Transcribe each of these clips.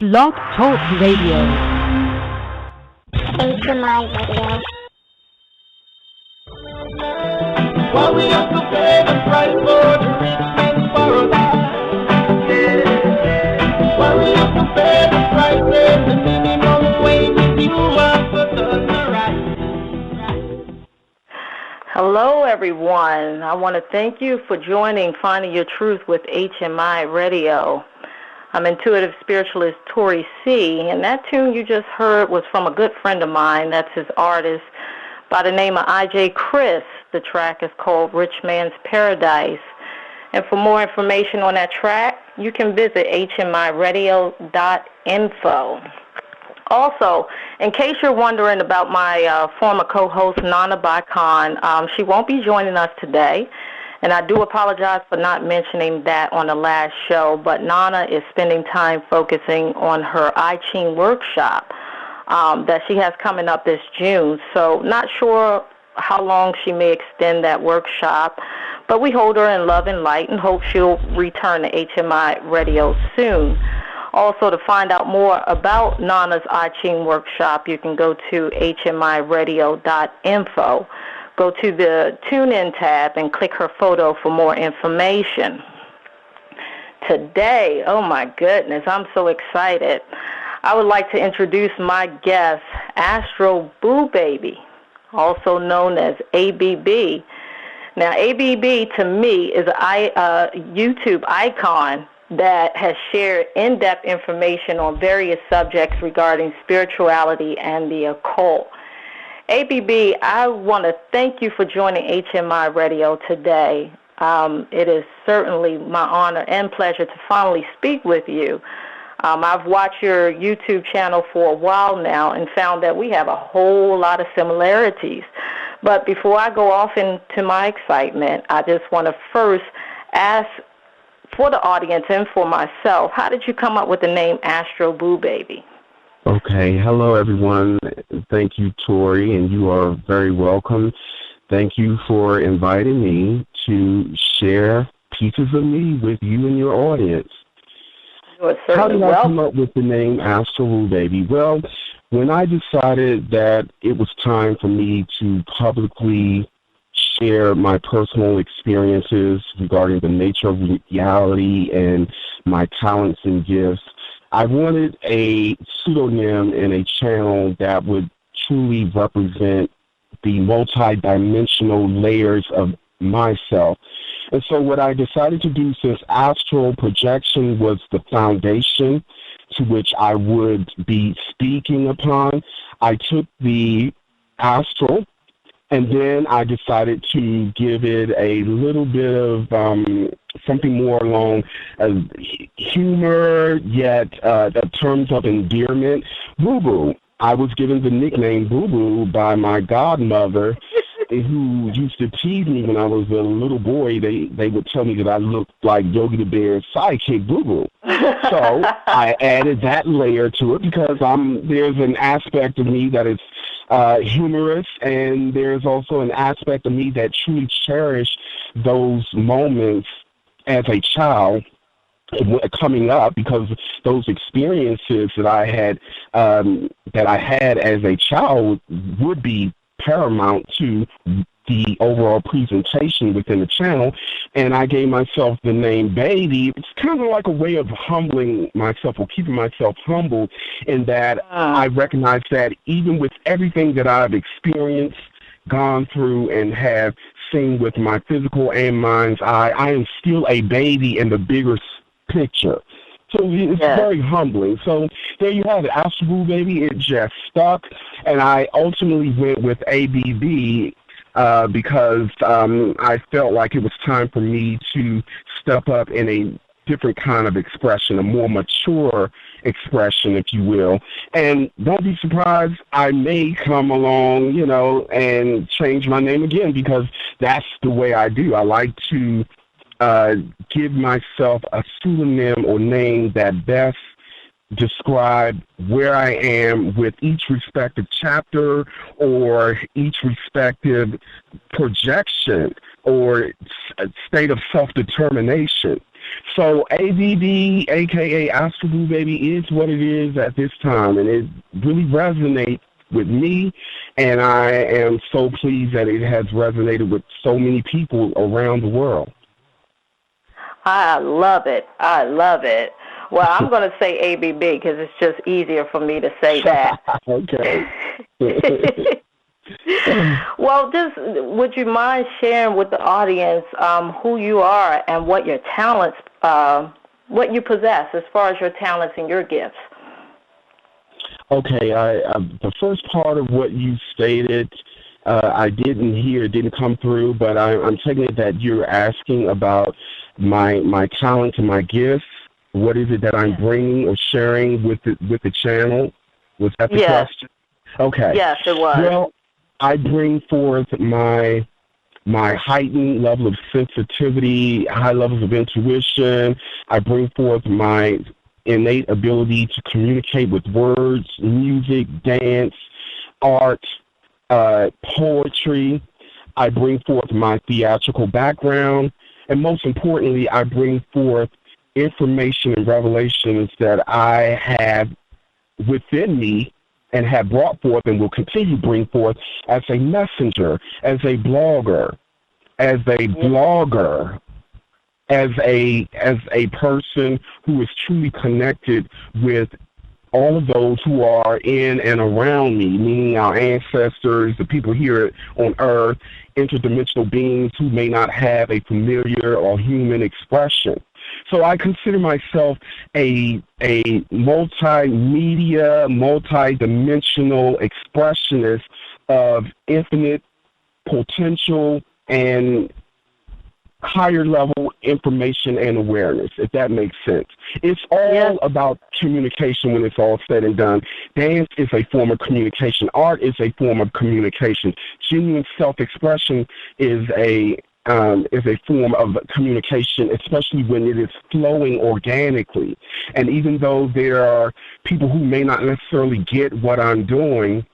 Blogtalk Radio. ABB Radio. While we have to pay the price for the rich man's paradise. Yeah. While we have to pay the price when the minimum wage is human for the right. Hello, everyone. I want to thank you for joining Finding Your Truth with HMI Radio. I'm intuitive spiritualist Torrie C, and that tune you just heard was from a good friend of mine. That's his artist by the name of I.J. Chris. The track is called Rich Man's Paradise. And for more information on that track, you can visit hmiradio.info. Also, in case you're wondering about my former co-host, Nana Baikan, she won't be joining us today. And I do apologize for not mentioning that on the last show, but Nana is spending time focusing on her I Ching workshop that she has coming up this June. So not sure how long she may extend that workshop, but we hold her in love and light and hope she'll return to HMI Radio soon. Also, to find out more about Nana's I Ching workshop, you can go to hmiradio.info. Go to the Tune-In tab and click her photo for more information. Today, oh my goodness, I'm so excited. I would like to introduce my guest, AstralBooBaby, also known as ABB. Now, ABB to me is a YouTube icon that has shared in-depth information on various subjects regarding spirituality and the occult. ABB, I want to thank you for joining HMI Radio today. It is certainly my honor and pleasure to finally speak with you. I've watched your YouTube channel for a while now and found that we have a whole lot of similarities. But before I go off into my excitement, I just want to first ask for the audience and for myself, how did you come up with the name AstralBooBaby? Okay, hello everyone. Thank you, Torrie, and you are very welcome. Thank you for inviting me to share pieces of me with you and your audience. How did I come up with the name AstralBooBaby? Well, when I decided that it was time for me to publicly share my personal experiences regarding the nature of reality and my talents and gifts, I wanted a pseudonym and a channel that would truly represent the multidimensional layers of myself. And so what I decided to do, since astral projection was the foundation to which I would be speaking upon, I took the astral and then I decided to give it a little bit of something more along humor, yet terms of endearment. Boo Boo. I was given the nickname Boo Boo by my godmother, who used to tease me when I was a little boy. They would tell me that I looked like Yogi the Bear's sidekick, Boo Boo. So I added that layer to it because there's an aspect of me that is humorous, and there's also an aspect of me that truly cherished those moments as a child coming up, because those experiences that I had as a child would be paramount to the overall presentation within the channel. And I gave myself the name Baby. It's kind of like a way of humbling myself, or keeping myself humble, in that I recognize that even with everything that I've experienced, gone through, and have seen with my physical and mind's eye, I am still a baby in the bigger picture. So it's very humbling. So there you have it, AstralBooBaby. It just stuck, and I ultimately went with ABB because I felt like it was time for me to step up in a different kind of expression, a more mature expression, if you will. And don't be surprised, I may come along, and change my name again, because that's the way I do. I like to give myself a pseudonym or name that best describe where I am with each respective chapter or each respective projection or state of self-determination. So ABB, aka AstralBooBaby, is what it is at this time, and it really resonates with me, and I am so pleased that it has resonated with so many people around the world. I love it. I love it. Well, I'm going to say ABB because it's just easier for me to say that. Okay. Well, just would you mind sharing with the audience who you are and what your talents, what you possess as far as your talents and your gifts? Okay, the first part of what you stated, I didn't hear, didn't come through, but I'm taking it that you're asking about my talents and my gifts. What is it that I'm bringing or sharing with the channel? Was that the question? Okay. Yes, it was. Well, I bring forth my heightened level of sensitivity, high levels of intuition. I bring forth my innate ability to communicate with words, music, dance, art, poetry. I bring forth my theatrical background. And most importantly, I bring forth information and revelations that I have within me and have brought forth and will continue to bring forth as a messenger, as a blogger, as a blogger, as a person who is truly connected with all of those who are in and around me, meaning our ancestors, the people here on Earth, interdimensional beings who may not have a familiar or human expression. So I consider myself a multimedia, multidimensional expressionist of infinite potential and higher level information and awareness, if that makes sense. It's all about communication when it's all said and done. Dance is a form of communication. Art is a form of communication. Genuine self-expression is a form of communication, especially when it is flowing organically. And even though there are people who may not necessarily get what I'm doing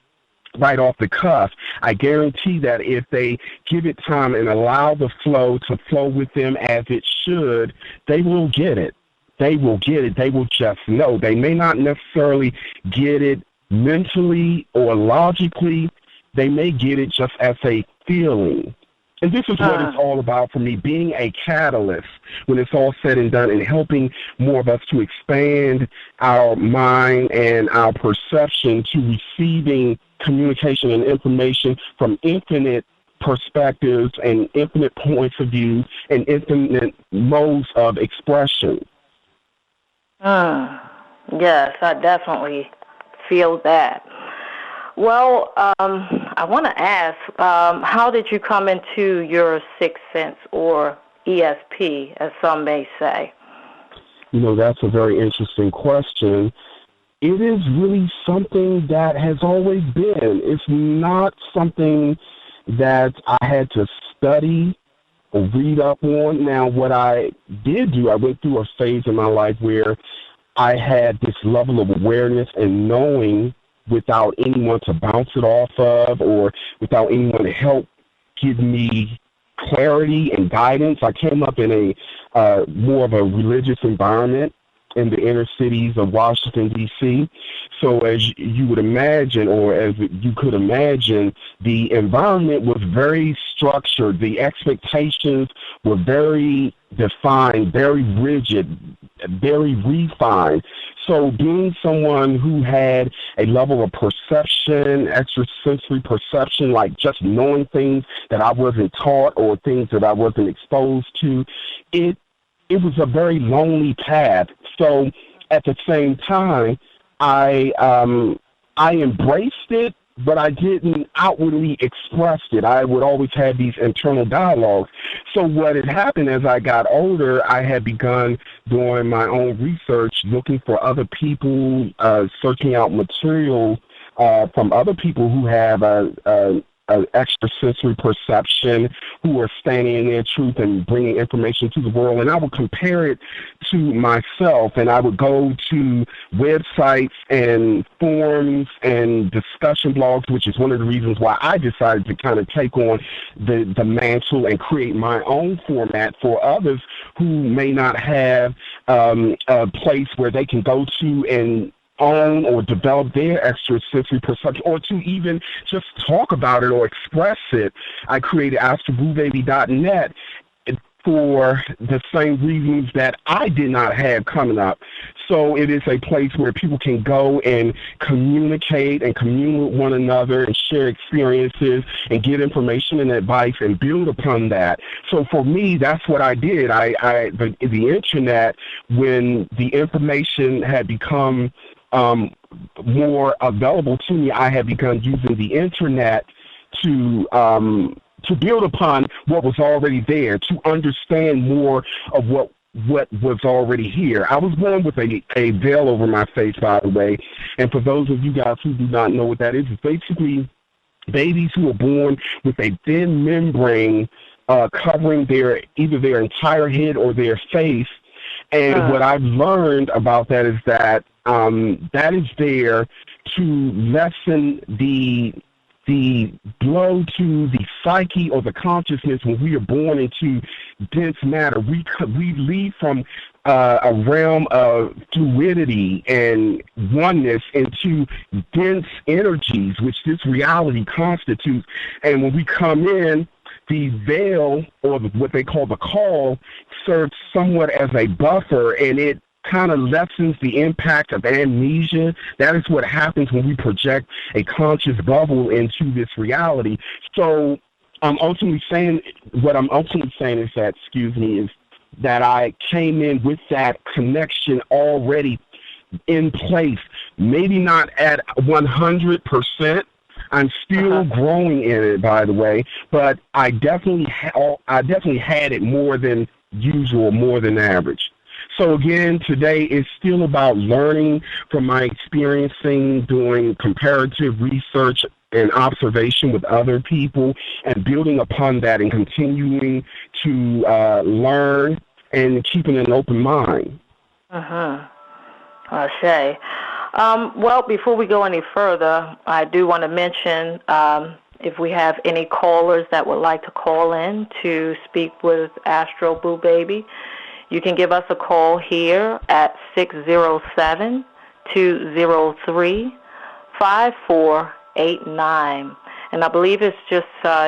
right off the cuff, I guarantee that if they give it time and allow the flow to flow with them as it should, they will get it. They will get it. They will just know. They may not necessarily get it mentally or logically. They may get it just as a feeling. And this is what it's all about for me, being a catalyst when it's all said and done and helping more of us to expand our mind and our perception to receiving communication and information from infinite perspectives and infinite points of view and infinite modes of expression. Yes, I definitely feel that. Well, I want to ask, how did you come into your sixth sense, or ESP, as some may say? You know, that's a very interesting question. It is really something that has always been. It's not something that I had to study or read up on. Now, what I did do, I went through a phase in my life where I had this level of awareness and knowing without anyone to bounce it off of or without anyone to help give me clarity and guidance. I came up in a more of a religious environment in the inner cities of Washington, D.C. So as you would imagine, or as you could imagine, the environment was very structured. The expectations were very defined, very rigid, very refined. So being someone who had a level of perception, extrasensory perception, like just knowing things that I wasn't taught or things that I wasn't exposed to, it was a very lonely path. So at the same time, I embraced it, but I didn't outwardly express it. I would always have these internal dialogues. So what had happened as I got older, I had begun doing my own research, looking for other people, searching out material from other people who have an extrasensory perception, who are standing in their truth and bringing information to the world. And I would compare it to myself, and I would go to websites and forums and discussion blogs, which is one of the reasons why I decided to kind of take on the mantle and create my own format for others who may not have a place where they can go to and own or develop their extrasensory perception, or to even just talk about it or express it. I created AstralBooBaby.net for the same reasons that I did not have coming up. So it is a place where people can go and communicate and commune with one another and share experiences and get information and advice and build upon that. So for me, that's what I did. The internet, when the information had become more available to me, I had begun using the internet to build upon what was already there, to understand more of what was already here. I was born with a veil over my face, by the way, and for those of you guys who do not know what that is, it's basically babies who are born with a thin membrane covering either their entire head or their face. And what I've learned about that is that that is there to lessen the blow to the psyche or the consciousness when we are born into dense matter. We leave from a realm of fluidity and oneness into dense energies, which this reality constitutes. And when we come in, the veil, or what they call the call, serves somewhat as a buffer, and it kind of lessens the impact of amnesia. That is what happens when we project a conscious bubble into this reality. So what I'm ultimately saying is that I came in with that connection already in place, maybe not at 100%. I'm still growing in it, by the way, but I definitely had it more than usual, more than average. So again, today is still about learning from my experiencing, doing comparative research and observation with other people, and building upon that and continuing to learn and keeping an open mind. I say. Well, before we go any further, I do want to mention if we have any callers that would like to call in to speak with AstralBooBaby, you can give us a call here at 607-203-5489. And I believe it's just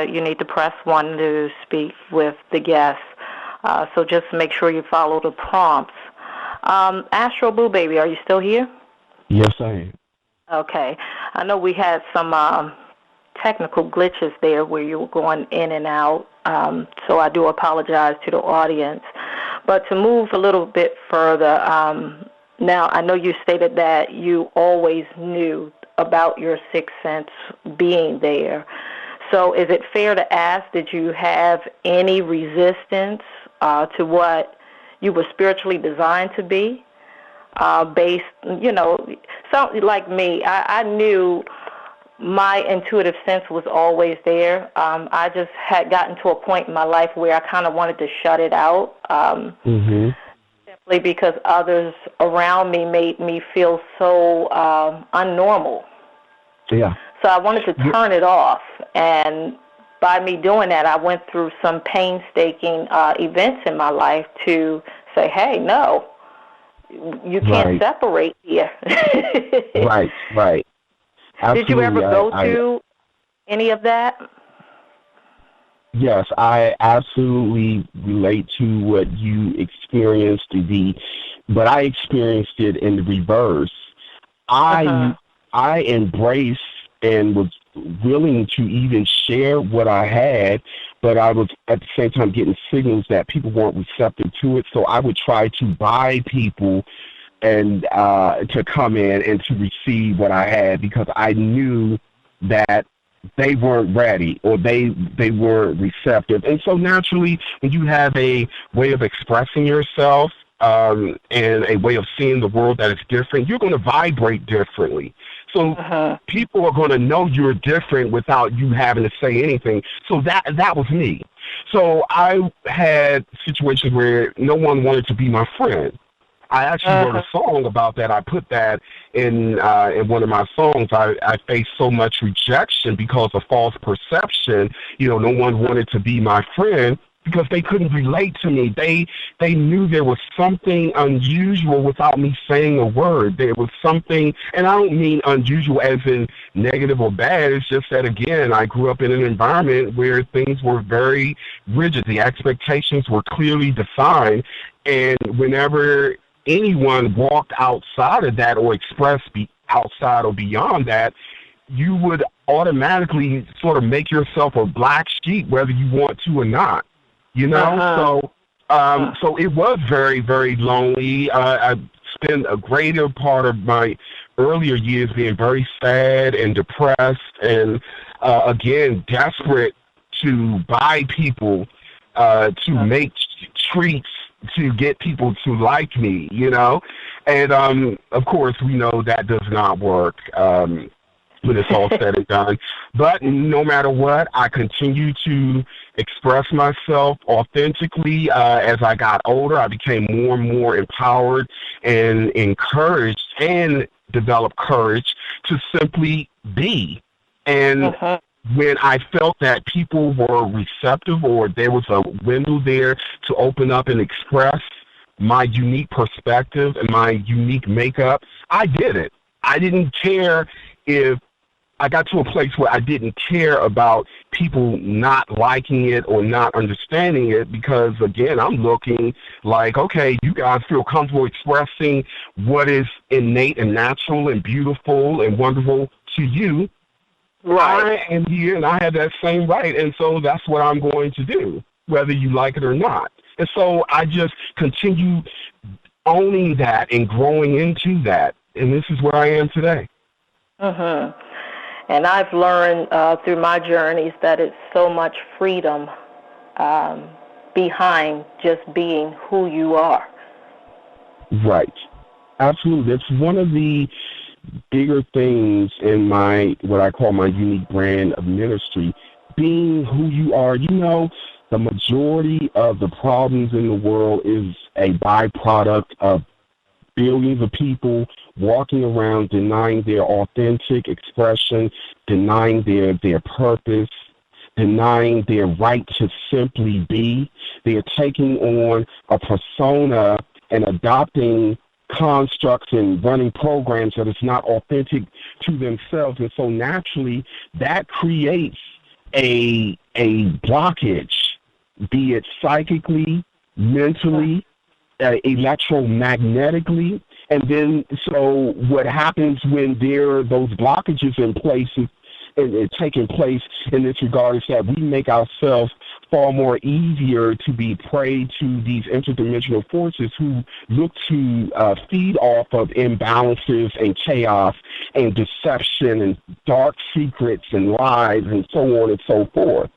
you need to press 1 to speak with the guest. So just make sure you follow the prompts. AstralBooBaby, are you still here? Yes, I am. Okay. I know we had some technical glitches there where you were going in and out, so I do apologize to the audience. But to move a little bit further, now I know you stated that you always knew about your sixth sense being there. So is it fair to ask, did you have any resistance to what you were spiritually designed to be? Based, something like me, I knew my intuitive sense was always there. I just had gotten to a point in my life where I kind of wanted to shut it out, simply because others around me made me feel so unnormal. Yeah. So I wanted to turn it off, and by me doing that, I went through some painstaking events in my life to say, hey, no. You can't separate here. Right. Absolutely. Did you ever go to any of that? Yes, I absolutely relate to what you experienced, but I experienced it in the reverse. I embraced and was willing to even share what I had, but I was at the same time getting signals that people weren't receptive to it. So I would try to buy people and to come in and to receive what I had, because I knew that they weren't ready or they weren't receptive. And so naturally, when you have a way of expressing yourself and a way of seeing the world that is different, you're going to vibrate differently. So people are going to know you're different without you having to say anything. So that was me. So I had situations where no one wanted to be my friend. I actually wrote a song about that. I put that in one of my songs. I faced so much rejection because of false perception. No one wanted to be my friend. because they couldn't relate to me. They knew there was something unusual without me saying a word. There was something, and I don't mean unusual as in negative or bad. It's just that, again, I grew up in an environment where things were very rigid. The expectations were clearly defined, and whenever anyone walked outside of that or expressed outside or beyond that, you would automatically sort of make yourself a black sheep, whether you want to or not. You know, so it was very, very lonely. I spent a greater part of my earlier years being very sad and depressed, and again, desperate to buy people, to make treats, to get people to like me. You know, and of course, we know that does not work. When it's all said and done. But no matter what, I continue to express myself authentically. As I got older, I became more and more empowered and encouraged and developed courage to simply be. And when I felt that people were receptive or there was a window there to open up and express my unique perspective and my unique makeup, I did it. I didn't care if I got to a place where I didn't care about people not liking it or not understanding it, because, again, I'm looking like, okay, you guys feel comfortable expressing what is innate and natural and beautiful and wonderful to you. Right. I am here and I have that same right, and so that's what I'm going to do, whether you like it or not. And so I just continue owning that and growing into that, and this is where I am today. And I've learned through my journeys that it's so much freedom behind just being who you are. Right. Absolutely. It's one of the bigger things in my, what I call my unique brand of ministry, being who you are. You know, the majority of the problems in the world is a byproduct of billions of people walking around denying their authentic expression, denying their purpose, denying their right to simply be. They are taking on a persona and adopting constructs and running programs that is not authentic to themselves. And so naturally, that creates a blockage, be it psychically, mentally, electromagnetically. And then, so what happens when there are those blockages in place and taking place in this regard is that we make ourselves far more easier to be prey to these interdimensional forces who look to feed off of imbalances and chaos and deception and dark secrets and lies and so on and so forth.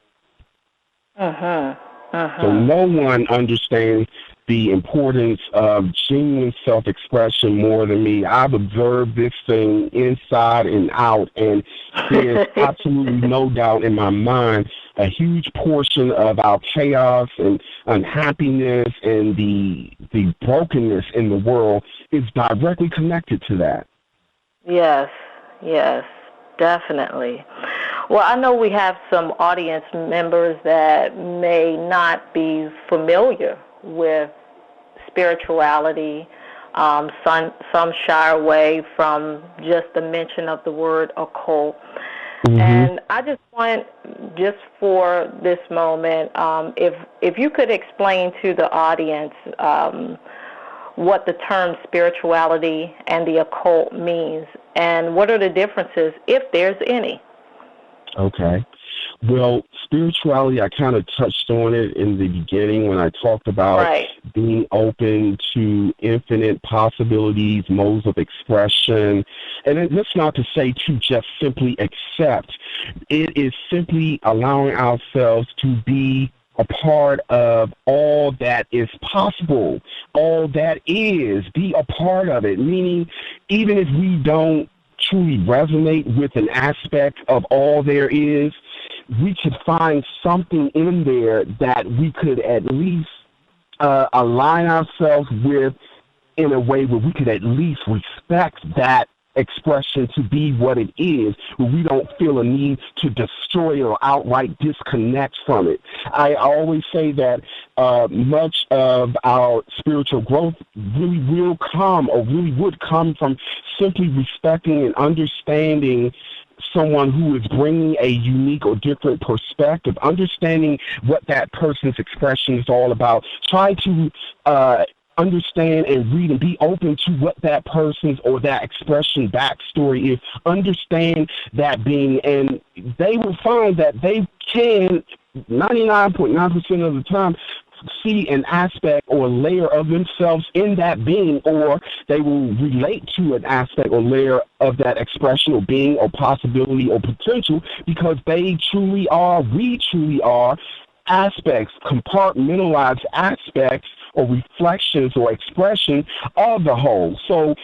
So no one understands the importance of genuine self-expression more than me. I've observed this thing inside and out, and there's absolutely no doubt in my mind a huge portion of our chaos and unhappiness and the brokenness in the world is directly connected to that. Yes, definitely. Well, I know we have some audience members that may not be familiar with spirituality. Some shy away from just the mention of the word occult. And I just want, just for this moment, if you could explain to the audience what the term spirituality and the occult means, and what are the differences, if there's any. Okay. Well, spirituality, I kind of touched on it in the beginning when I talked about being open to infinite possibilities, modes of expression. And it's not to say to just simply accept. It is simply allowing ourselves to be a part of all that is possible, all that is, be a part of it, meaning even if we don't truly resonate with an aspect of all there is, we could find something in there that we could at least align ourselves with in a way where we could at least respect that expression to be what it is, where we don't feel a need to destroy it or outright disconnect from it. I always say that much of our spiritual growth really will come, or really would come, from simply respecting and understanding someone who is bringing a unique or different perspective, understanding what that person's expression is all about. Try to understand and read and be open to what that person's or that expression backstory is. Understand that being, and they will find that they can 99.9% of the time see an aspect or layer of themselves in that being, or they will relate to an aspect or layer of that expression or being or possibility or potential, because they truly are, we truly are, aspects, compartmentalized aspects or reflections or expression of the whole. So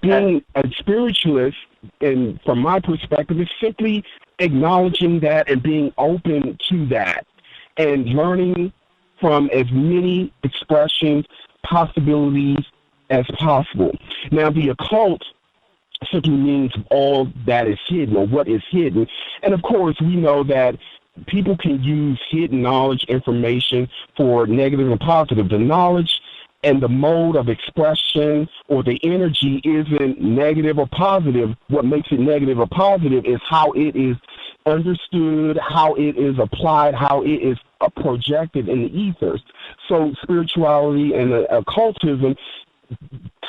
being a spiritualist, and from my perspective, is simply acknowledging that and being open to that and learning from as many expressions, possibilities as possible. Now, the occult simply means all that is hidden, or what is hidden. And of course, we know that people can use hidden knowledge, information, for negative and positive. The knowledge and the mode of expression or the energy isn't negative or positive. What makes it negative or positive is how it is understood, how it is applied, how it is projected in the ethers. So spirituality and occultism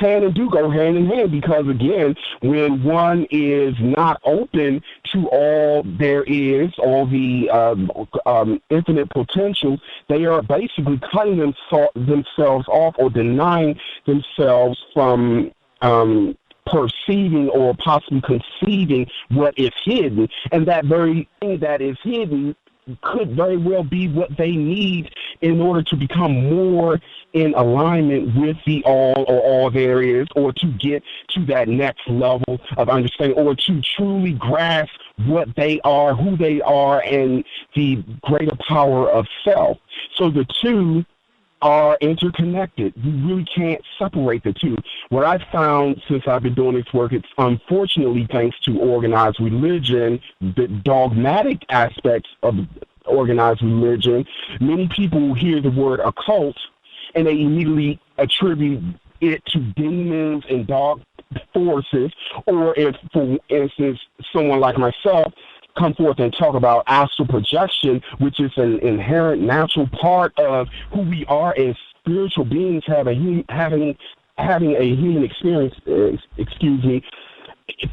can and do go hand in hand, because again, when one is not open to all there is, all the infinite potential, they are basically cutting themselves off or denying themselves from perceiving or possibly conceiving what is hidden. And that very thing that is hidden could very well be what they need in order to become more in alignment with the all, or all there is, or to get to that next level of understanding, or to truly grasp what they are, who they are, and the greater power of self. So the two are interconnected. You really can't separate the two. What I've found since I've been doing this work, it's unfortunately thanks to organized religion, the dogmatic aspects of organized religion, many people hear the word occult and they immediately attribute it to demons and dark forces, or if, for instance, someone like myself come forth and talk about astral projection, which is an inherent natural part of who we are as spiritual beings, having a human experience,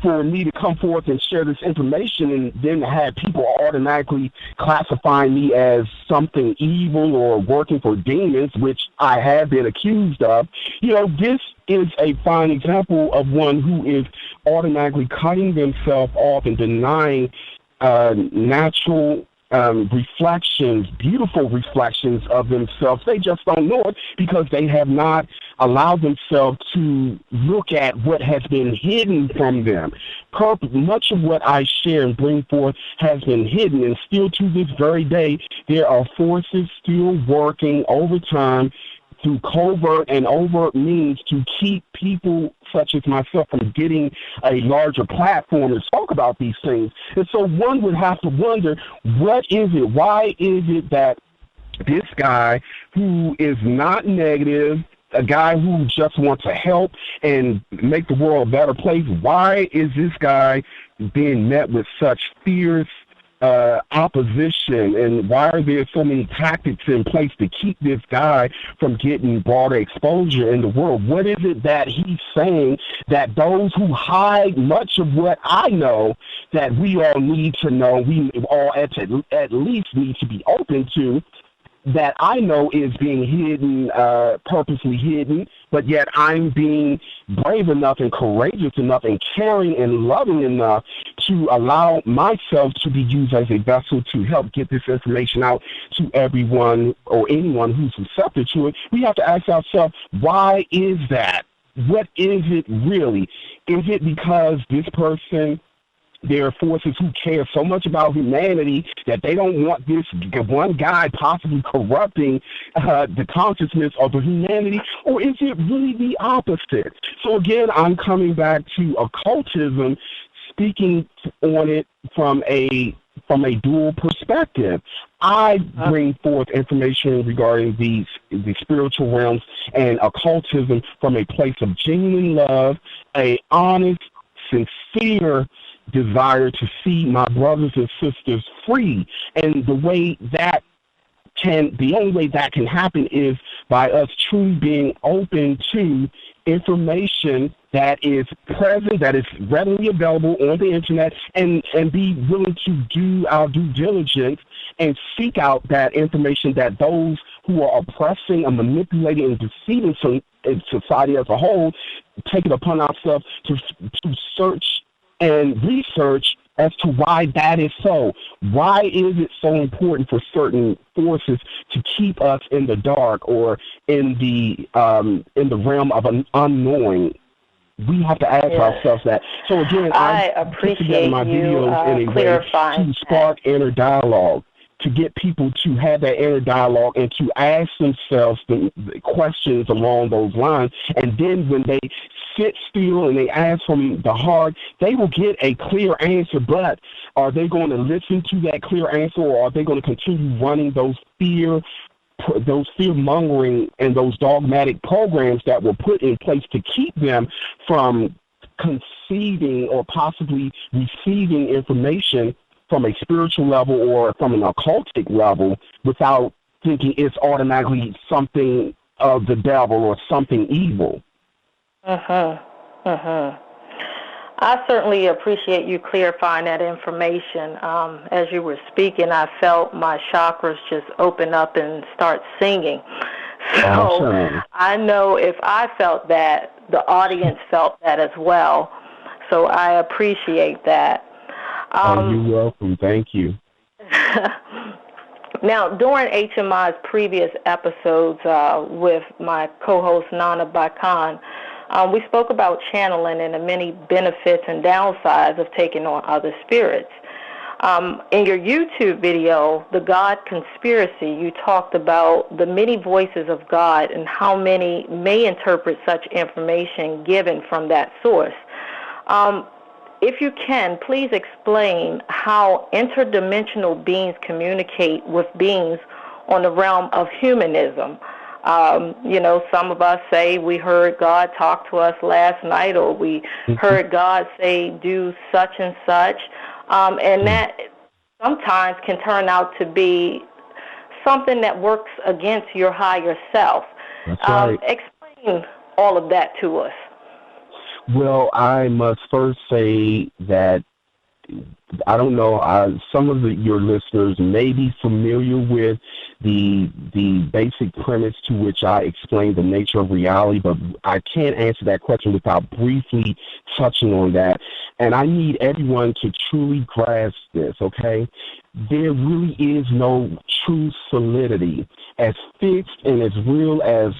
for me to come forth and share this information and then have people automatically classifying me as something evil or working for demons, which I have been accused of, this is a fine example of one who is automatically cutting themselves off and denying natural reflections, beautiful reflections of themselves. They just don't know it because they have not allowed themselves to look at what has been hidden from them. Much of what I share and bring forth has been hidden, and still to this very day, there are forces still working overtime through covert and overt means to keep people such as myself from getting a larger platform to talk about these things. And so one would have to wonder, what is it? Why is it that this guy who is not negative, a guy who just wants to help and make the world a better place, why is this guy being met with such fierce opposition, and why are there so many tactics in place to keep this guy from getting broader exposure in the world? What is it that he's saying that those who hide much of what I know that we all need to know, we all at least need to be open to, that I know is being hidden, purposely hidden, but yet I'm being brave enough and courageous enough and caring and loving enough to allow myself to be used as a vessel to help get this information out to everyone or anyone who's receptive to it. We have to ask ourselves, why is that? What is it really? Is it because this person There are forces who care so much about humanity that they don't want this one guy possibly corrupting the consciousness of the humanity, or is it really the opposite? So again, I'm coming back to occultism, speaking on it from a dual perspective. I bring forth information regarding the spiritual realms and occultism from a place of genuine love, a honest, sincere desire to see my brothers and sisters free. And the only way that can happen is by us truly being open to information that is present, that is readily available on the internet, and be willing to do our due diligence and seek out that information that those who are oppressing and manipulating and deceiving society as a whole take it upon ourselves to search and research as to why that is so. Why is it so important for certain forces to keep us in the dark or in the realm of an unknowing? We have to ask ourselves that. So again, I appreciate my videos in a way to spark inner dialogue, to get people to have that inner dialogue and to ask themselves the questions along those lines. And then when they sit still and they ask from the heart, they will get a clear answer. But are they going to listen to that clear answer, or are they going to continue running those fear-mongering and those dogmatic programs that were put in place to keep them from conceiving or possibly receiving information from a spiritual level or from an occultic level without thinking it's automatically something of the devil or something evil? I certainly appreciate you clarifying that information. As you were speaking, I felt my chakras just open up and start singing. So awesome. I know if I felt that, the audience felt that as well. So I appreciate that. You're welcome. Thank you. Now, during HMI's previous episodes with my co-host Nana Bakan, we spoke about channeling and the many benefits and downsides of taking on other spirits. In your YouTube video, The God Conspiracy, you talked about the many voices of God and how many may interpret such information given from that source. If you can, please explain how interdimensional beings communicate with beings on the realm of humanism. Some of us say we heard God talk to us last night, or we heard God say do such and such, and that sometimes can turn out to be something that works against your higher self. That's right. Explain all of that to us. Well, I must first say that I don't know, some of your listeners may be familiar with the basic premise to which I explained the nature of reality, but I can't answer that question without briefly touching on that. And I need everyone to truly grasp this, okay? There really is no true solidity. As fixed and as real as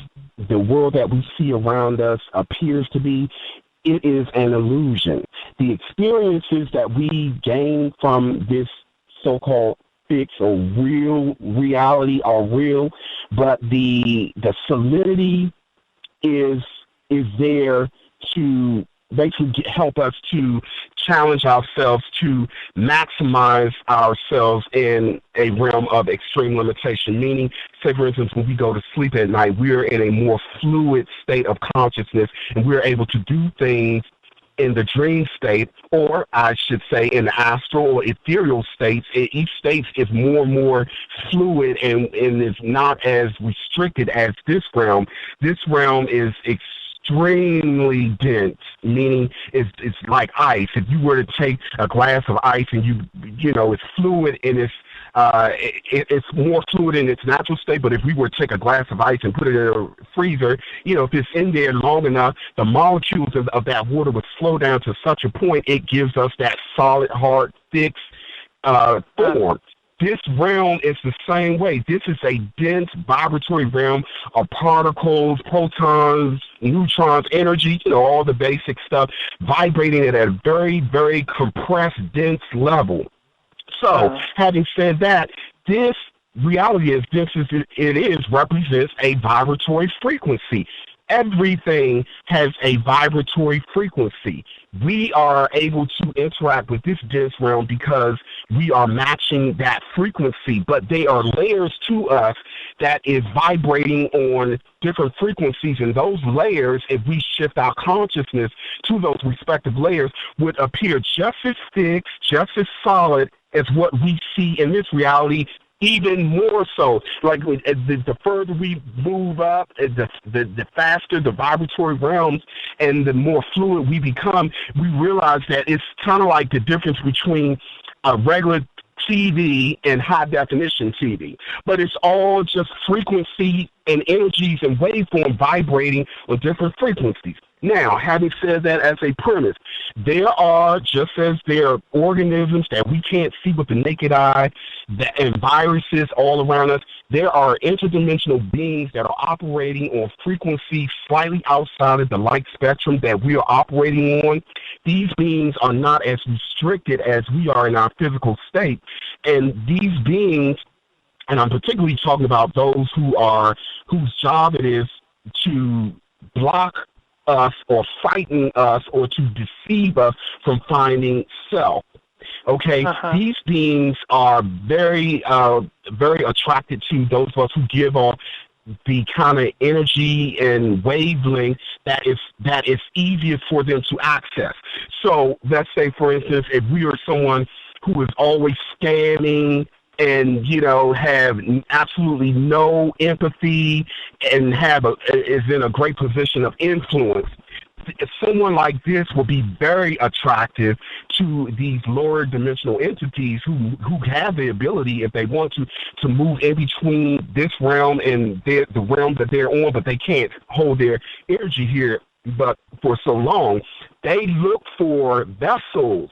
the world that we see around us appears to be, it is an illusion. The experiences that we gain from this so-called fixed or real reality are real, but the solidity is there to basically help us to challenge ourselves to maximize ourselves in a realm of extreme limitation. Meaning, say for instance, when we go to sleep at night, we're in a more fluid state of consciousness, and we're able to do things in the dream state, or I should say in the astral or ethereal states. Each state is more and more fluid and is not as restricted as this realm. This realm is extremely dense, meaning it's like ice. If you were to take a glass of ice and you know it's fluid and it's more fluid in its natural state, but if we were to take a glass of ice and put it in a freezer, if it's in there long enough, the molecules of that water would slow down to such a point it gives us that solid, hard, fixed form. this realm is the same way. This is a dense vibratory realm of particles, protons, neutrons, energy, all the basic stuff, vibrating at a very, very compressed, dense level. So, having said that, this reality is represents a vibratory frequency. Everything has a vibratory frequency. We are able to interact with this dense realm because we are matching that frequency, but they are layers to us that is vibrating on different frequencies, and those layers, if we shift our consciousness to those respective layers, would appear just as fixed, just as solid as what we see in this reality, even more so. Like the further we move up, the faster the vibratory realms and the more fluid we become, we realize that it's kind of like the difference between a regular TV and high definition TV. But it's all just frequency and energies and waveform vibrating on different frequencies. Now, having said that as a premise, there are, just as there are organisms that we can't see with the naked eye, and viruses all around us, there are interdimensional beings that are operating on frequencies slightly outside of the light spectrum that we are operating on. These beings are not as restricted as we are in our physical state. And these beings, and I'm particularly talking about those whose job it is to block us or frighten us or to deceive us from finding self. Okay, these beings are very, very attracted to those of us who give off the kind of energy and wavelength that is easiest for them to access. So let's say, for instance, if we are someone who is always scanning and, have absolutely no empathy and is in a great position of influence, someone like this will be very attractive to these lower dimensional entities who have the ability, if they want to move in between this realm and the realm that they're on, but they can't hold their energy here but for so long. They look for vessels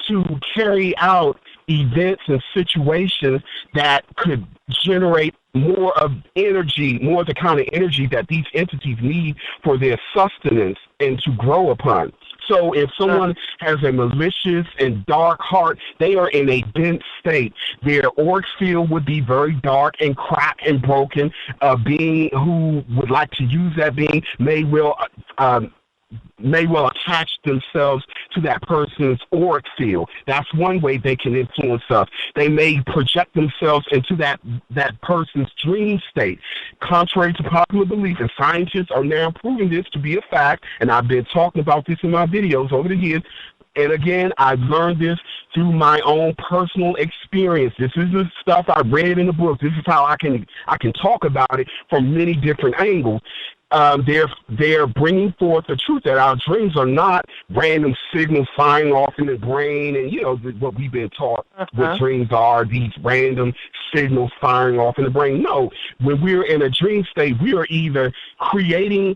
to carry out events and situations that could generate more of energy, more of the kind of energy that these entities need for their sustenance and to grow upon. So if someone has a malicious and dark heart, they are in a dense state. Their auric field would be very dark and cracked and broken. A being who would like to use that being may well attach themselves to that person's auric field. That's one way they can influence us. They may project themselves into that person's dream state. Contrary to popular belief, and scientists are now proving this to be a fact, and I've been talking about this in my videos over the years, and again, I've learned this through my own personal experience. This is the stuff I read in the book. This is how I can talk about it from many different angles. They're bringing forth the truth that our dreams are not random signals firing off in the brain, and what we've been taught what dreams are, these random signals firing off in the brain. No, when we're in a dream state, we are either creating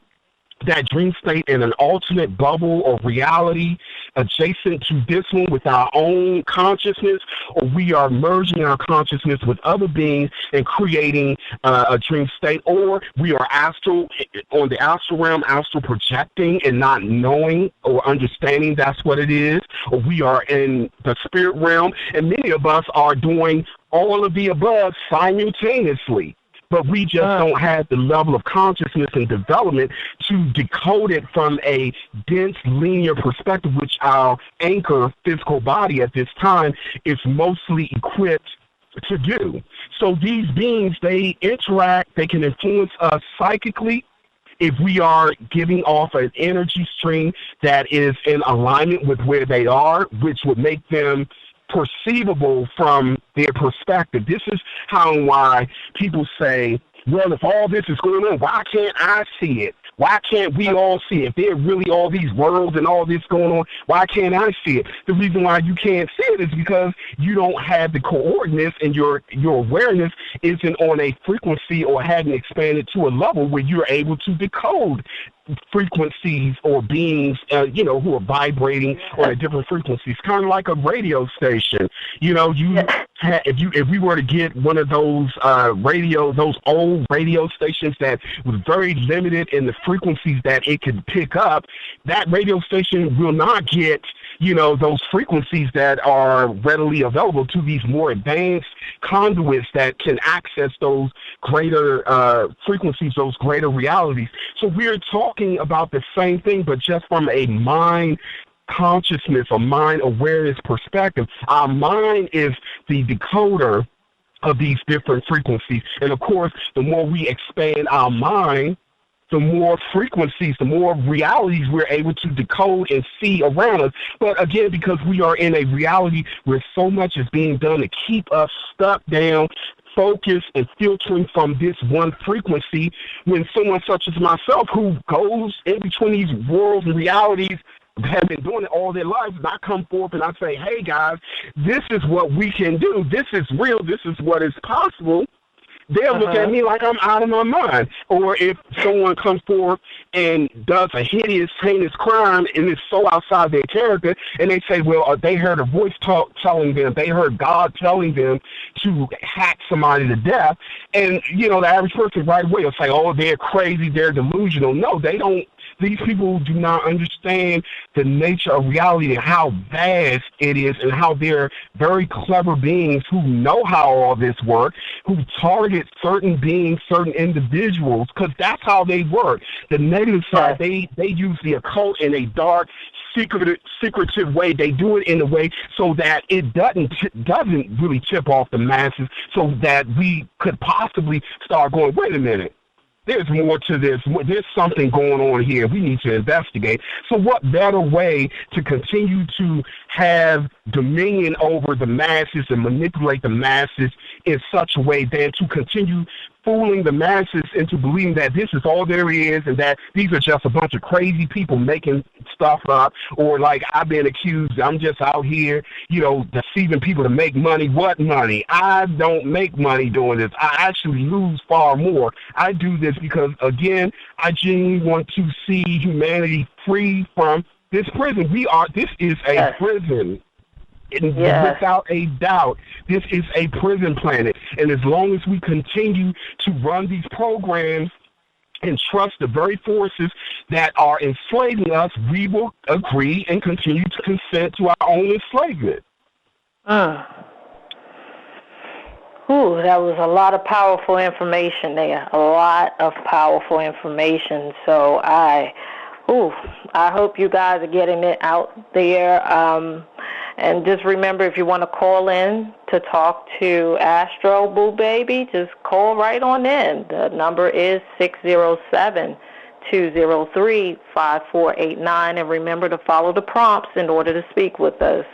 that dream state in an alternate bubble or reality adjacent to this one with our own consciousness, or we are merging our consciousness with other beings and creating a dream state, or we are astral on the astral realm, astral projecting and not knowing or understanding that's what it is, or we are in the spirit realm, and many of us are doing all of the above simultaneously. But we just don't have the level of consciousness and development to decode it from a dense, linear perspective, which our anchor physical body at this time is mostly equipped to do. So these beings, they interact, they can influence us psychically if we are giving off an energy stream that is in alignment with where they are, which would make them perceivable from their perspective. This is how and why people say, well, if all this is going on, why can't I see it? Why can't we all see it? If there are really all these worlds and all this going on, why can't I see it? The reason why you can't see it is because you don't have the coordinates, and your awareness isn't on a frequency or hadn't expanded to a level where you're able to decode frequencies or beings, who are vibrating on a different frequency. It's kind of like a radio station. if we were to get one of those those old radio stations that was very limited in the frequencies that it could pick up, that radio station will not get, those frequencies that are readily available to these more advanced conduits that can access those greater frequencies, those greater realities. So we're talking about the same thing, but just from a mind consciousness or mind awareness perspective. Our mind is the decoder of these different frequencies. And of course, the more we expand our mind, the more frequencies, the more realities we're able to decode and see around us. But again, because we are in a reality where so much is being done to keep us stuck down, focused and filtering from this one frequency, when someone such as myself who goes in between these worlds and realities have been doing it all their lives, and I come forth and I say, hey guys, this is what we can do. This is real. This is what is possible. They'll look at me like I'm out of my mind. Or if someone comes forward and does a hideous, heinous crime and is so outside their character, and they say, well, they heard a voice telling them, they heard God telling them to hack somebody to death, and, the average person right away will say, oh, they're crazy, they're delusional. No, they don't. These people do not understand the nature of reality and how vast it is, and how they're very clever beings who know how all this works, who target certain beings, certain individuals, because that's how they work. The negative side, they use the occult in a dark, secretive way. They do it in a way so that it doesn't really tip off the masses, so that we could possibly start going, wait a minute, there's more to this. There's something going on here. We need to investigate. So what better way to continue to have dominion over the masses and manipulate the masses in such a way than to continue fooling the masses into believing that this is all there is, and that these are just a bunch of crazy people making stuff up, or like I've been accused, I'm just out here, deceiving people to make money. What money? I don't make money doing this. I actually lose far more. I do this because, again, I genuinely want to see humanity free from this prison. This is a prison. And without a doubt, this is a prison planet. And as long as we continue to run these programs and trust the very forces that are enslaving us, we will agree and continue to consent to our own enslavement. Ooh, that was a lot of powerful information there. A lot of powerful information. So I hope you guys are getting it out there. And just remember, if you want to call in to talk to AstralBooBaby, just call right on in. The number is 607-203-5489. And remember to follow the prompts in order to speak with us.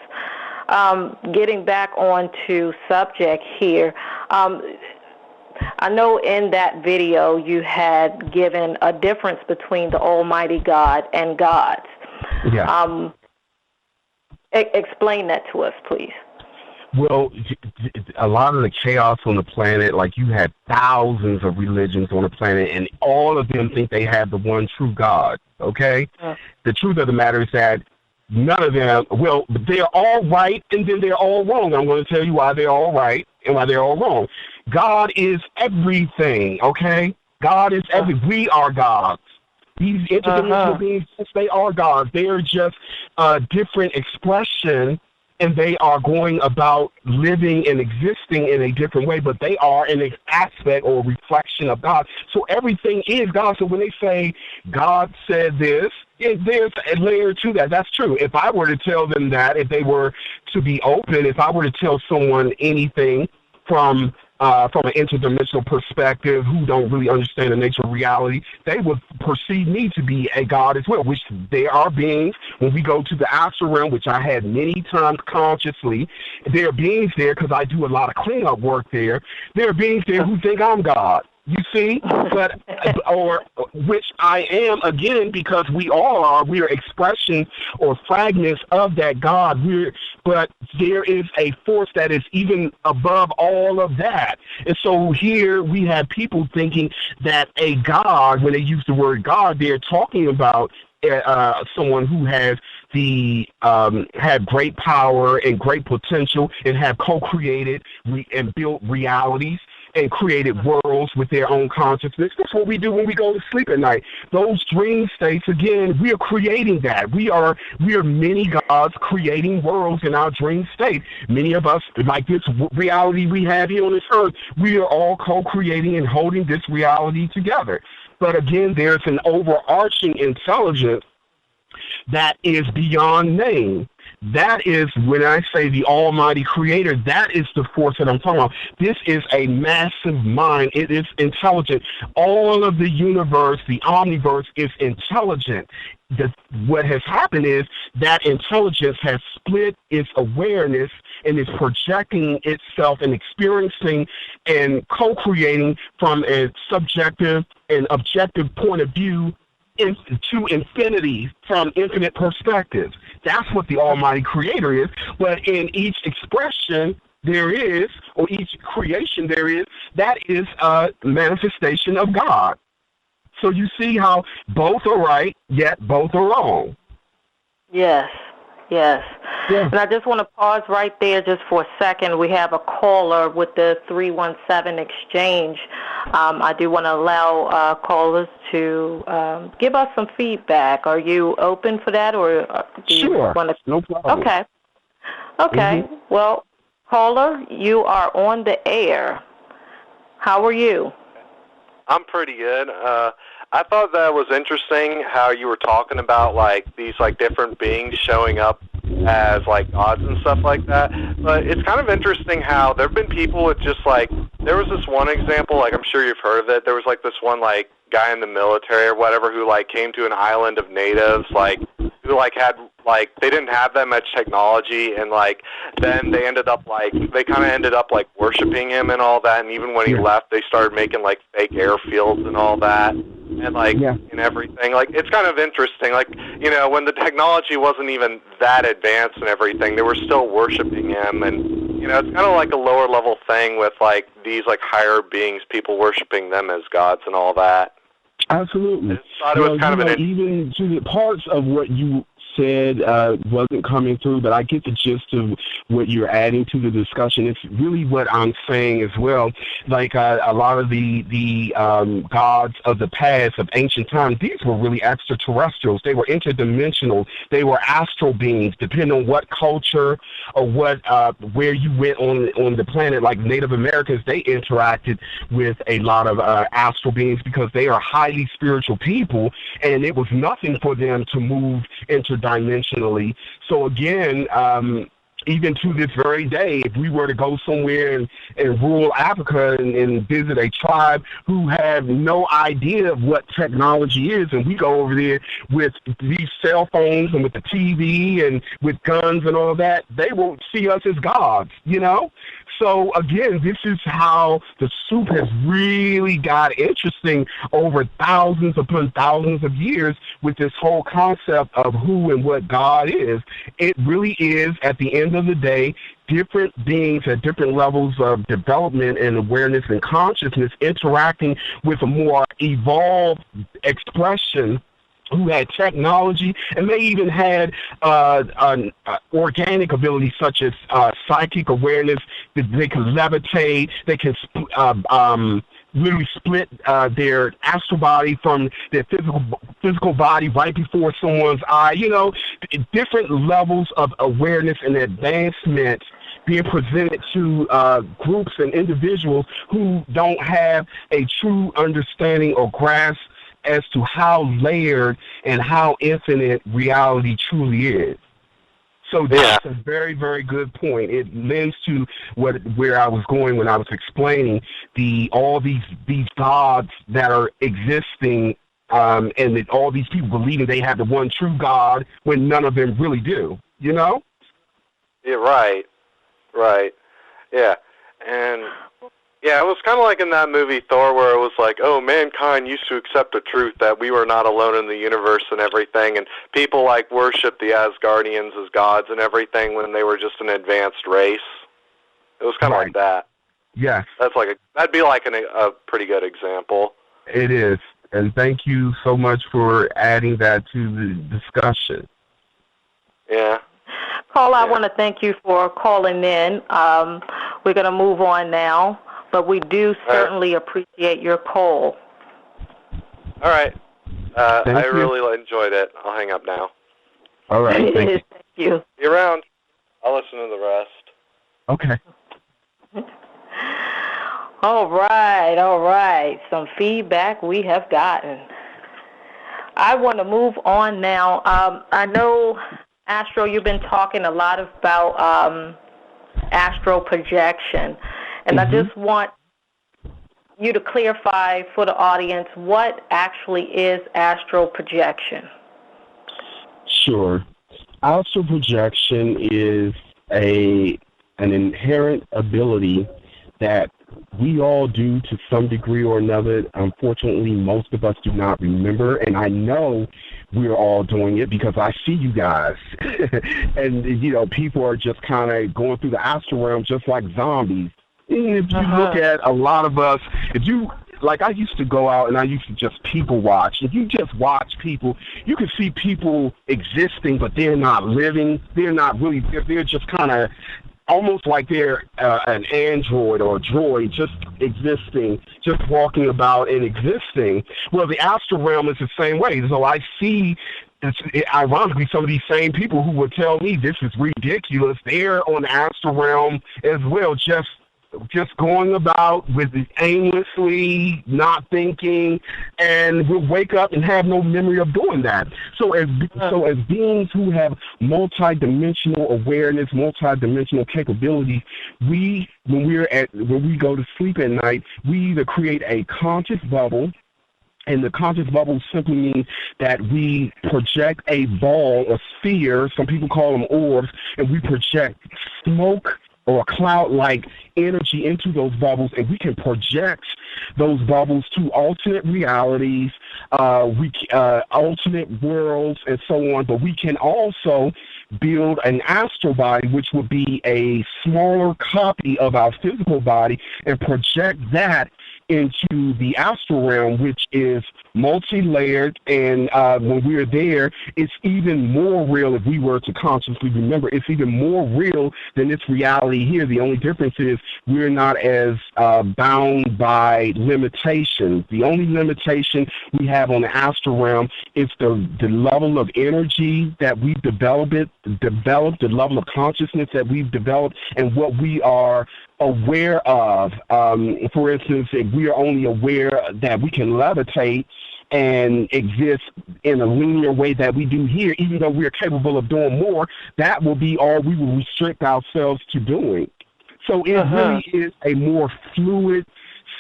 Getting back onto subject here, I know in that video you had given a difference between the Almighty God and gods. Yeah. Explain that to us, please. Well, a lot of the chaos on the planet, like you had thousands of religions on the planet, and all of them think they have the one true God, okay? The truth of the matter is that none of them, well, they're all right and then they're all wrong. I'm going to tell you why they're all right and why they're all wrong. God is everything, okay? God is everything. We are gods. These interdimensional beings, they are gods. They are just a different expression, and they are going about living and existing in a different way, but they are an aspect or reflection of God. So everything is God. So when they say God said this, there's a layer to that. That's true. If I were to tell them that, if they were to be open, if I were to tell someone anything from an interdimensional perspective who don't really understand the nature of reality, they would perceive me to be a god as well, which there are beings. When we go to the Astral realm, which I had many times consciously, there are beings there because I do a lot of cleanup work there. There are beings there who think I'm God. You see, or which I am, again, because we all are. We are expressions or fragments of that God. But there is a force that is even above all of that. And so here we have people thinking that a God, when they use the word God, they're talking about someone who has have great power and great potential and have co-created and built realities and created worlds with their own consciousness. That's what we do when we go to sleep at night. Those dream states, again, we are creating that. We are many gods creating worlds in our dream state. Many of us, like this reality we have here on this earth, we are all co-creating and holding this reality together. But again, there's an overarching intelligence that is beyond name. That is, when I say the Almighty Creator, that is the force that I'm talking about. This is a massive mind. It is intelligent. All of the universe, the omniverse, is intelligent. What has happened is that intelligence has split its awareness and is projecting itself and experiencing and co-creating from a subjective and objective point of view to infinity from infinite perspectives. That's what the Almighty Creator is. But in each expression there is, or each creation there is, that is a manifestation of God. So you see how both are right, yet both are wrong. Yes. Yeah. And I just want to pause right there just for a second. We have a caller with the 317 exchange. I do want to allow callers to give us some feedback. Are you open for that, or do you want to? No problem. Okay. Mm-hmm. Well, caller, you are on the air. How are you? I'm pretty good. I thought that was interesting how you were talking about like these like different beings showing up as like gods and stuff like that. But it's kind of interesting how there have been people with just like, there was this one example, like I'm sure you've heard of it. There was like this one like guy in the military or whatever who like came to an island of natives, like who like had like, they didn't have that much technology, and like then they ended up like, they kind of ended up like worshiping him and all that. And even when he left, they started making like fake airfields and all that. And like and everything, like it's kind of interesting. Like, you know, when the technology wasn't even that advanced and everything, they were still worshiping him. And you know, it's kind of like a lower level thing with like these like higher beings, people worshiping them as gods and all that. Absolutely. I just thought it was kind of even to the parts of what you said wasn't coming through, but I get the gist of what you're adding to the discussion. It's really what I'm saying as well. Like a lot of the gods of the past, of ancient times, these were really extraterrestrials. They were interdimensional. They were astral beings, depending on what culture or what where you went on the planet. Like Native Americans, they interacted with a lot of astral beings because they are highly spiritual people, and it was nothing for them to move interdimensionally. So again, even to this very day, if we were to go somewhere in rural Africa and visit a tribe who have no idea of what technology is, and we go over there with these cell phones and with the TV and with guns and all that, they won't see us as gods, you know? So again, this is how the soup has really got interesting over thousands upon thousands of years with this whole concept of who and what God is. It really is, at the end of the day, different beings at different levels of development and awareness and consciousness interacting with a more evolved expression who had technology, and they even had an organic ability such as psychic awareness. They can levitate, they can literally split their astral body from their physical body right before someone's eye. You know, different levels of awareness and advancement being presented to groups and individuals who don't have a true understanding or grasp as to how layered and how infinite reality truly is. So that's a very, very good point. It lends to where I was going when I was explaining all these gods that are existing, and that all these people believing they have the one true God when none of them really do. You know? Yeah, right. Yeah, and yeah, it was kind of like in that movie Thor, where it was like, oh, mankind used to accept the truth that we were not alone in the universe and everything, and people like worshiped the Asgardians as gods and everything when they were just an advanced race. It was kind of like that. Yes. That'd be like a pretty good example. It is, and thank you so much for adding that to the discussion. Yeah. Paula, I want to thank you for calling in. We're going to move on now, but we do certainly appreciate your call. All right. I you. really enjoyed it. I'll hang up now. All right. Thank you. Thank you. Be around. I'll listen to the rest. Okay. All right. Some feedback we have gotten. I want to move on now. I know, Astro, you've been talking a lot about astral projection, and I just want you to clarify for the audience what actually is astral projection. Sure. Astral projection is an inherent ability that we all do to some degree or another. Unfortunately, most of us do not remember, and I know we're all doing it because I see you guys. And, people are just kind of going through the astral realm just like zombies. And if you look at a lot of us, I used to go out and I used to just people watch. If you just watch people, you can see people existing, but they're not living. They're not really, they're just kind of almost like they're an android or a droid just existing, just walking about and existing. Well, the astral realm is the same way. So I see, ironically, some of these same people who would tell me this is ridiculous, they're on the astral realm as well, just going about with it aimlessly, not thinking, and we'll wake up and have no memory of doing that. So as beings who have multidimensional awareness, multidimensional capabilities, when we go to sleep at night, we either create a conscious bubble. And the conscious bubble simply means that we project a ball, a sphere, some people call them orbs, and we project smoke or cloud-like energy into those bubbles, and we can project those bubbles to alternate realities, alternate worlds, and so on. But we can also build an astral body, which would be a smaller copy of our physical body, and project that into the astral realm, which is multi-layered, and when we're there, it's even more real. If we were to consciously remember, it's even more real than this reality here. The only difference is we're not as bound by limitations. The only limitation we have on the astral realm is the level of energy that we've developed, the level of consciousness that we've developed, and what we are aware of. For instance, if we are only aware that we can levitate and exist in a linear way that we do here, even though we're capable of doing more, that will be all we will restrict ourselves to doing. So it really is a more fluid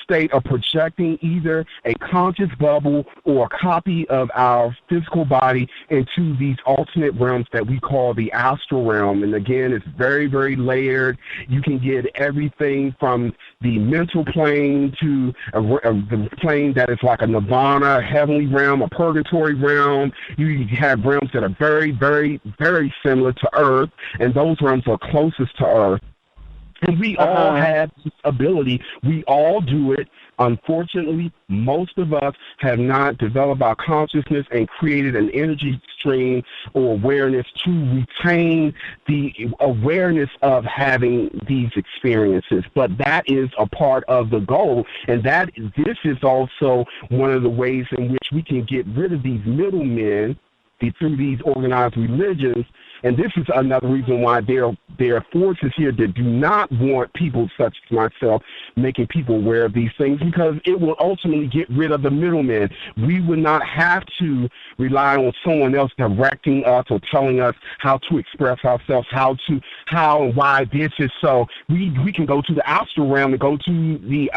state of projecting either a conscious bubble or a copy of our physical body into these alternate realms that we call the astral realm. And again, it's very, very layered. You can get everything from the mental plane to the plane that is like a nirvana, a heavenly realm, a purgatory realm. You have realms that are very, very, very similar to Earth, and those realms are closest to Earth. And we all have this ability. We all do it. Unfortunately, most of us have not developed our consciousness and created an energy stream or awareness to retain the awareness of having these experiences. But that is a part of the goal, and this is also one of the ways in which we can get rid of these middlemen through these organized religions. And this is another reason why there are forces here that do not want people such as myself making people aware of these things, because it will ultimately get rid of the middlemen. We would not have to rely on someone else directing us or telling us how to express ourselves, how and why this is so. We can go to the astral realm and go to the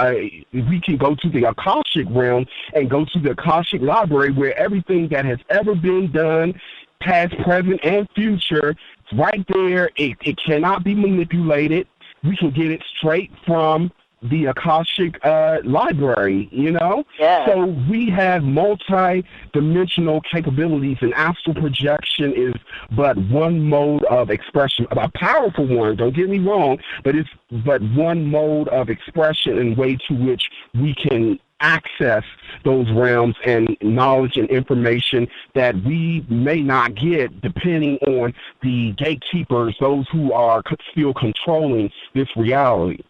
Akashic realm and go to the Akashic library, where everything that has ever been done, past, present, and future, it's right there. It cannot be manipulated. We can get it straight from the Akashic library, Yeah. So we have multi-dimensional capabilities, and astral projection is but one mode of expression, a powerful one, don't get me wrong, but it's but one mode of expression and way to which we can access those realms and knowledge and information that we may not get depending on the gatekeepers, those who are still controlling this reality.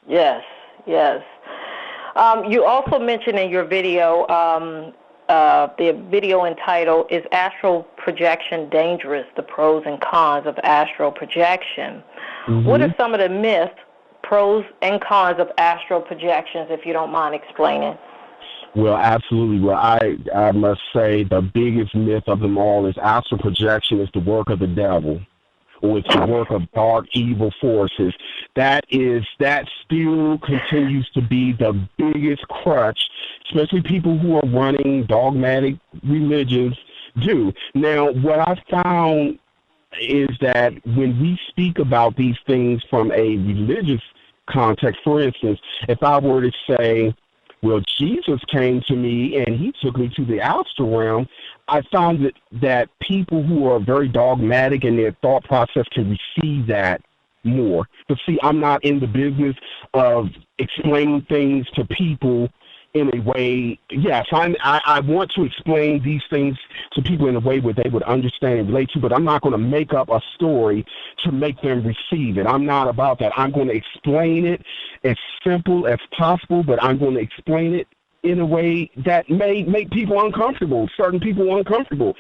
Yes, yes. You also mentioned in your video, the video entitled, Is Astral Projection Dangerous? The Pros and Cons of Astral Projection. What are some of the myths, pros and cons of astral projections, if you don't mind explaining? Well, absolutely. Well, I must say the biggest myth of them all is astral projection is the work of the devil, or it's the work of dark, evil forces. That still continues to be the biggest crutch, especially people who are running dogmatic religions do. Now, what I found is that when we speak about these things from a religious context, for instance, if I were to say, well, Jesus came to me and he took me to the astral realm, I found that people who are very dogmatic in their thought process can receive that more. But see, I'm not in the business of explaining things to people in a way. Yes, I want to explain these things to people in a way where they would understand and relate to, but I'm not going to make up a story to make them receive it. I'm not about that. I'm going to explain it as simple as possible, but I'm going to explain it in a way that may make people uncomfortable, certain people uncomfortable.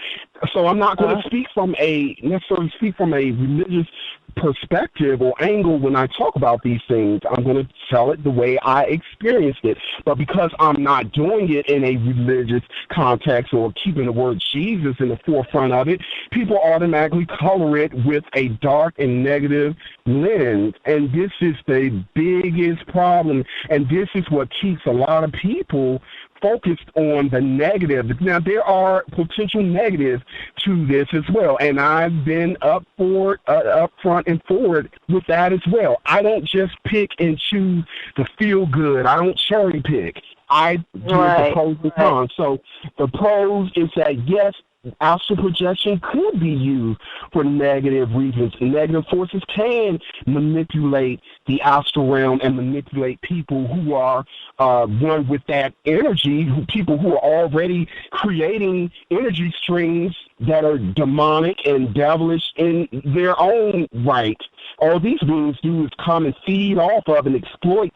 So I'm not going to necessarily speak from a religious perspective or angle when I talk about these things. I'm going to tell it the way I experienced it. But because I'm not doing it in a religious context or keeping the word Jesus in the forefront of it, people automatically color it with a dark and negative lens. And this is the biggest problem. And this is what keeps a lot of people focused on the negative. Now, there are potential negatives to this as well, and I've been up front and forward with that as well. I don't just pick and choose the feel good. I don't cherry pick. I do the pros and cons. So the pros is that, yes, astral projection could be used for negative reasons. Negative forces can manipulate the astral realm and manipulate people who are one with that energy, people who are already creating energy streams that are demonic and devilish in their own right. All these beings do is come and feed off of and exploit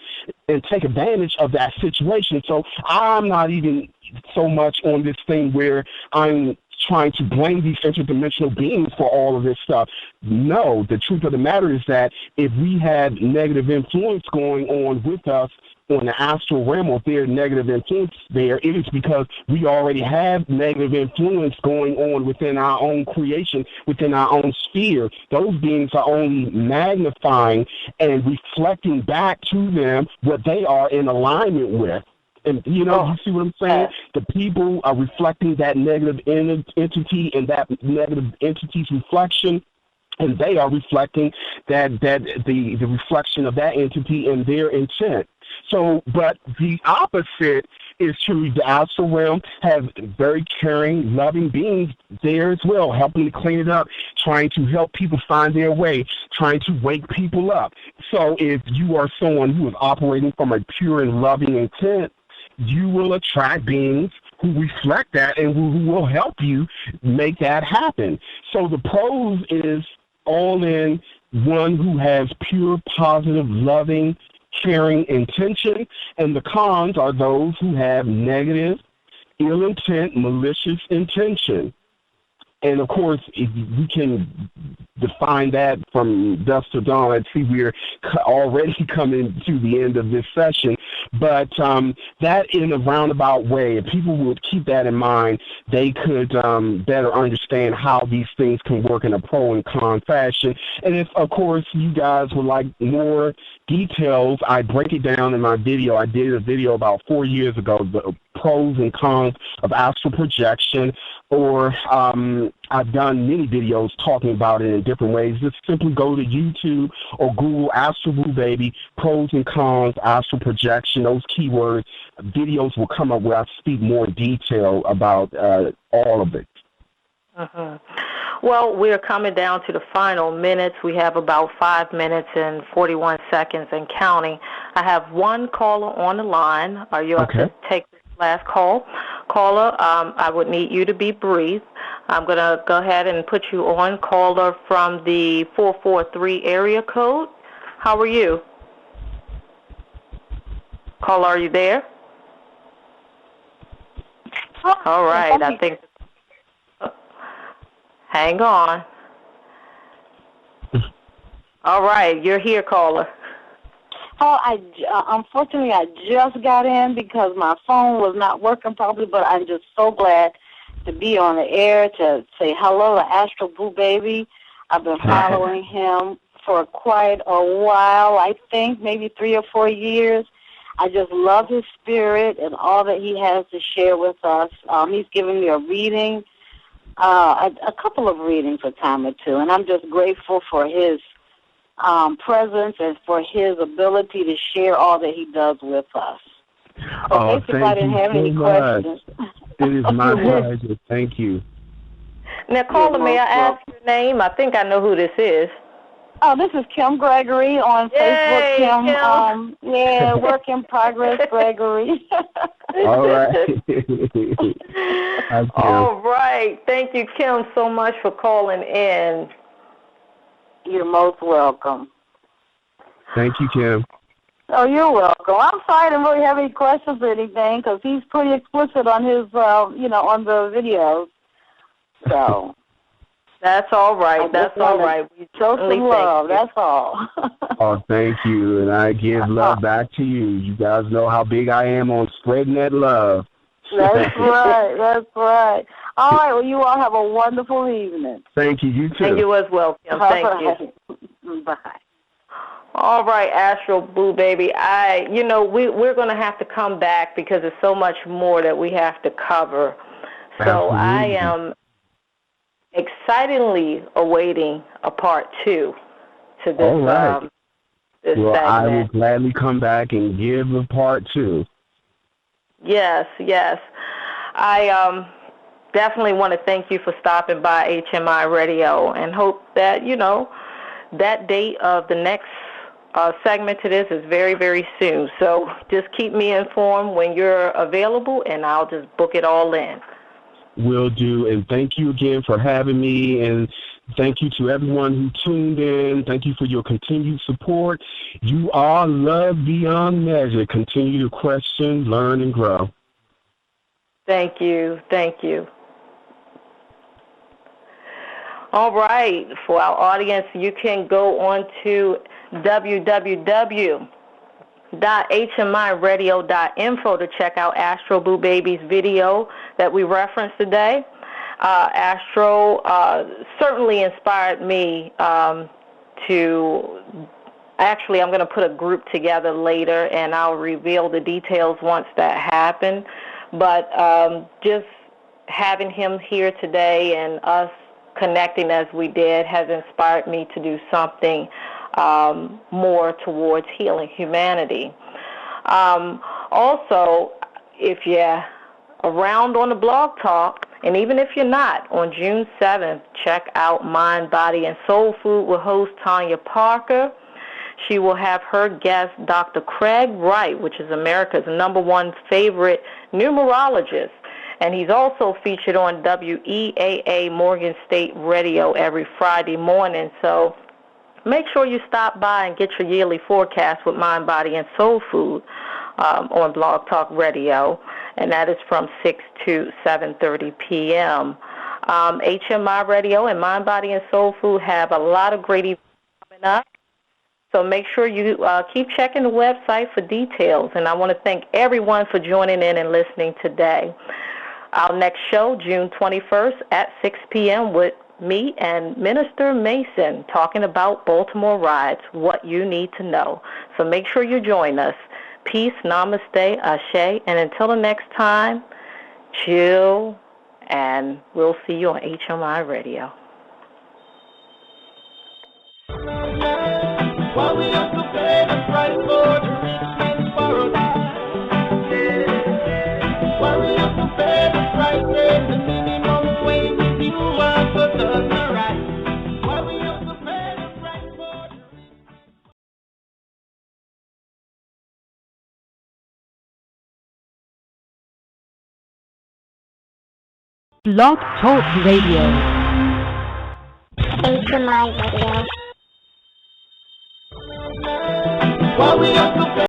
and take advantage of that situation. So I'm not even so much on this thing where I'm trying to blame these interdimensional beings for all of this stuff. No, the truth of the matter is that if we had negative influence going on with us on the astral realm, or if there's negative influence there, it is because we already have negative influence going on within our own creation, within our own sphere. Those beings are only magnifying and reflecting back to them what they are in alignment with. And, you see what I'm saying? The people are reflecting that negative entity and that negative entity's reflection, and they are reflecting the reflection of that entity and their intent. So, but the opposite is true. The astral realm has very caring, loving beings there as well, helping to clean it up, trying to help people find their way, trying to wake people up. So if you are someone who is operating from a pure and loving intent, you will attract beings who reflect that and who will help you make that happen. So the pros is all in one who has pure, positive, loving, caring intention, and the cons are those who have negative, ill intent, malicious intention. And of course, if we can define that from dusk to dawn. I see we're already coming to the end of this session. But that in a roundabout way, if people would keep that in mind, they could better understand how these things can work in a pro and con fashion. And if, of course, you guys would like more details, I break it down in my video. I did a video about 4 years ago, the pros and cons of astral projection, or I've done many videos talking about it in different ways. Just simply go to YouTube or Google AstralBooBaby, pros and cons, astral projection, those keywords. Videos will come up where I speak more in detail about all of it. Well, we're coming down to the final minutes. We have about 5 minutes and 41 seconds and counting. I have one caller on the line. Are you up to take this last call? Caller, I would need you to be brief. I'm going to go ahead and put you on. Caller from the 443 area code. How are you? Caller, are you there? All right, I think. Hang on. All right, you're here, caller. Oh, unfortunately, I just got in because my phone was not working properly, but I'm just so glad to be on the air to say hello to AstralBooBaby. I've been following him for quite a while, I think, maybe 3 or 4 years. I just love his spirit and all that he has to share with us. He's given me a reading, a couple of readings a time or two, and I'm just grateful for his presence and for his ability to share all that he does with us. So basically, I didn't have any questions. It is my pleasure. Thank you. Now, caller, may I ask your name? I think I know who this is. Oh, this is Kim Gregory on Facebook. Kim. Yeah, work in progress, Gregory. All right. All right. Thank you, Kim, so much for calling in. You're most welcome. Thank you, Kim. Oh, you're welcome. I'm sorry I didn't really have any questions or anything because he's pretty explicit on his, on the videos. So. That's all right. That's all right. We show some love. That's all. Oh, thank you. And I give love back to you. You guys know how big I am on spreading that love. That's right. That's right. All right. Well, you all have a wonderful evening. Thank you. You too. And you as well, Kim. Thank you. Bye. All right, AstralBooBaby. We're going to have to come back because there's so much more that we have to cover. So Absolutely. I am excitedly awaiting a part 2 to this, all right. This well, segment. I will gladly come back and give a part 2. Yes. I definitely want to thank you for stopping by HMI Radio and hope that, that date of the next segment to this is very, very soon. So just keep me informed when you're available, and I'll just book it all in. Will do, and thank you again for having me, and thank you to everyone who tuned in. Thank you for your continued support. You are loved beyond measure. Continue to question, learn, and grow. Thank you. All right, for our audience, you can go on to www.hmiradio.info to check out AstralBooBaby's video that we referenced today. Astro certainly inspired me to, actually I'm going to put a group together later and I'll reveal the details once that happens. But just having him here today and us connecting as we did has inspired me to do something more towards healing humanity. Also, if you're around on the Blogtalk, and even if you're not, on June 7th, check out Mind, Body, and Soul Food with host Tanya Parker. She will have her guest, Dr. Craig Wright, which is America's #1 favorite numerologist. And he's also featured on WEAA Morgan State Radio every Friday morning. So make sure you stop by and get your yearly forecast with Mind, Body, and Soul Food on Blog Talk Radio. And that is from 6 to 7:30 p.m. HMI Radio and Mind, Body, and Soul Food have a lot of great events coming up. So make sure you keep checking the website for details. And I want to thank everyone for joining in and listening today. Our next show, June 21st at 6 p.m. with me and Minister Mason talking about Baltimore riots, what you need to know. So make sure you join us. Peace, namaste, ashe, and until the next time, chill, and we'll see you on HMI Radio. While we have to pay the price for the rich man's paradise. While we have to pay the price, the minimum wage is due for the right. Blogtalk Radio. HMI Radio. While we are